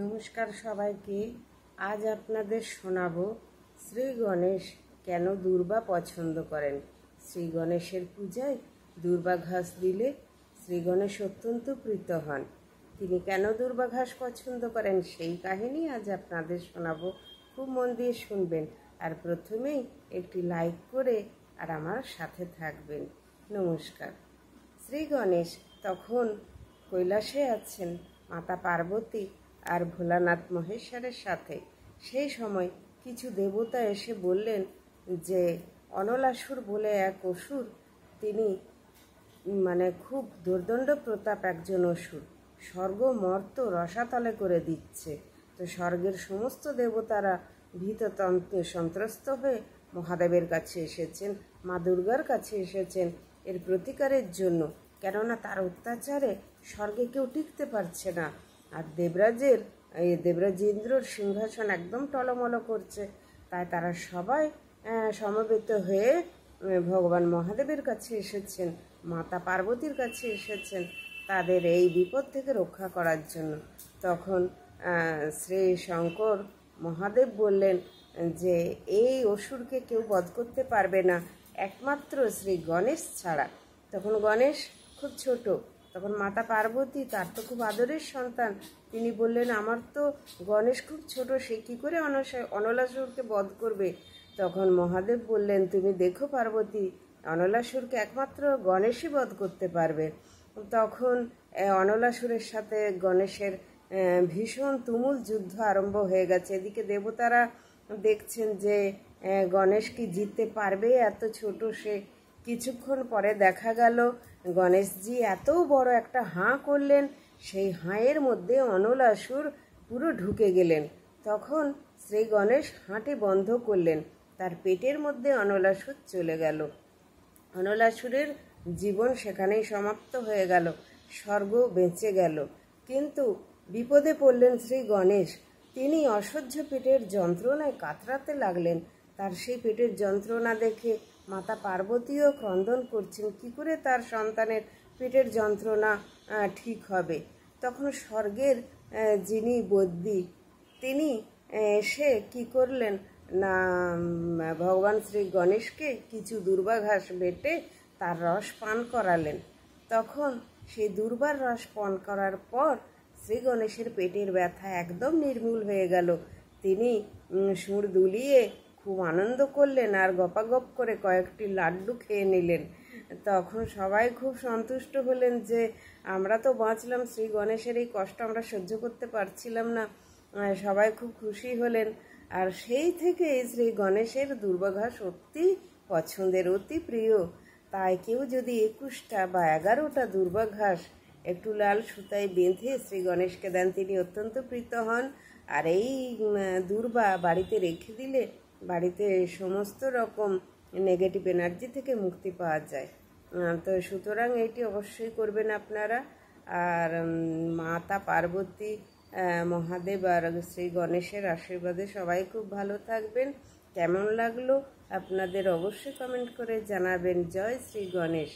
নমস্কার সবাইকে। আজ আপনাদের শোনাবো শ্রী গণেশ কেন দূর্বা পছন্দ করেন। শ্রী গণেশের পূজায় দূর্বা ঘাস দিলে শ্রী গণেশ অত্যন্ত প্রীত হন। তিনি কেন দূর্বা ঘাস পছন্দ করেন সেই কাহিনী আজ আপনাদের শোনাবো। খুব মন দিয়ে শুনবেন আর প্রথমেই একটি লাইক করে আর আমার সাথে থাকবেন। নমস্কার। শ্রী গণেশ তখন কৈলাসে আছেন মাতা পার্বতী আর ভোলানাথ মহেশ্বরের সাথে। সেই সময় কিছু দেবতা এসে বললেন যে অনলাসুর বলে এক অসুর, তিনি খুব দুর্দণ্ড প্রতাপ একজন অসুর, স্বর্গ মর্ত রসাতলে করে দিচ্ছে। তো স্বর্গের সমস্ত দেবতারা ভীততন্ত্রে সন্ত্রস্ত হয়ে মহাদেবের কাছে এসেছেন, মা দুর্গার কাছে এসেছেন এর প্রতিকারের জন্য। কেননা তার অত্যাচারে স্বর্গে কেউ টিকতে পারছে না, আর দেবরাজ ইন্দ্রর সিংহাসন একদম টলমল করছে। তাই তারা সবাই সমবেত হয়ে ভগবান মহাদেবের কাছে এসেছেন, মাতা পার্বতীর কাছে এসেছেন তাদের এই বিপদ থেকে রক্ষা করার জন্য। তখন শ্রী শঙ্কর মহাদেব বললেন যে এই অসুরকে কেউ বধ করতে পারবে না একমাত্র শ্রী গণেশ ছাড়া। তখন গণেশ খুব ছোট, তখন মাতা পার্বতী, তার তো খুব আদরের সন্তান, তিনি বললেন আমার তো গণেশ খুব ছোট, সে কী করে অনলাসুরকে বধ করবে। তখন মহাদেব বললেন তুমি দেখো পার্বতী, অনলাসুরকে একমাত্র গণেশই বধ করতে পারবে। তখন অনলাসুরের সাথে গণেশের ভীষণ তুমুল যুদ্ধ আরম্ভ হয়ে গেছে। এদিকে দেবতারা দেখছেন যে গণেশ কি জিততে পারবে, এত ছোট সে। কিছুক্ষণ পরে দেখা গেল গণেশজি এত বড় একটা হাঁ করলেন, সেই হাঁয়ের মধ্যে অনলাসুর পুরো ঢুকে গেলেন। তখন শ্রী গণেশ হাঁটি বন্ধ করলেন, তার পেটের মধ্যে অনলাসুর চলে গেল। অনলাসুরের জীবন সেখানেই সমাপ্ত হয়ে গেল, স্বর্গ বেঁচে গেল। কিন্তু বিপদে পড়লেন শ্রী গণেশ। তিনি অসহ্য পেটের যন্ত্রণায় কাতরাতে লাগলেন। তার সেই পেটের যন্ত্রণা দেখে মাতা পার্বতীও ক্রন্দন করছেন, কি করে তার সন্তানের পেটের যন্ত্রণা ঠিক হবে। তখন স্বর্গের যিনি বদ্যি, তিনি এসে কি করলেন না ভগবান শ্রী গণেশকে কিছু দূর্বা ঘাস বেটে তার রস পান করালেন। তখন সেই দুর্বার রস পান করার পর শ্রী গণেশের পেটের ব্যথা একদম নির্মূল হয়ে গেল। তিনি সুর দুলিয়ে খুব আনন্দ করলেন আর গপাগপ করে কয়েকটি লাড্ডু খেয়ে নিলেন। তখন সবাই খুব সন্তুষ্ট হলেন যে আমরা তো বাঁচলাম, শ্রী গণেশের এই কষ্ট আমরা সহ্য করতে পারছিলাম না। সবাই খুব খুশি হলেন। আর সেই থেকে শ্রী গণেশের দূর্বা ঘাস অতি পছন্দের, অতি প্রিয়। তাই কেউ যদি 21টা বা 11টা দূর্বা ঘাস একটু লাল সুতায় বেঁধে শ্রী গণেশকে দেন, তিনি অত্যন্ত প্রীত হন। আর এই দূর্বা বাড়িতে রেখে দিলে বাড়িতে সমস্ত রকম নেগেটিভ এনার্জি থেকে মুক্তি পাওয়া যায়। তো সুতরাং এটি অবশ্যই করবেন আপনারা। আর মাতা পার্বতী, মহাদেব আর শ্রী গণেশের আশীর্বাদে সবাই খুব ভালো থাকবেন। কেমন লাগলো আপনাদের অবশ্যই কমেন্ট করে জানাবেন। জয় শ্রী গণেশ।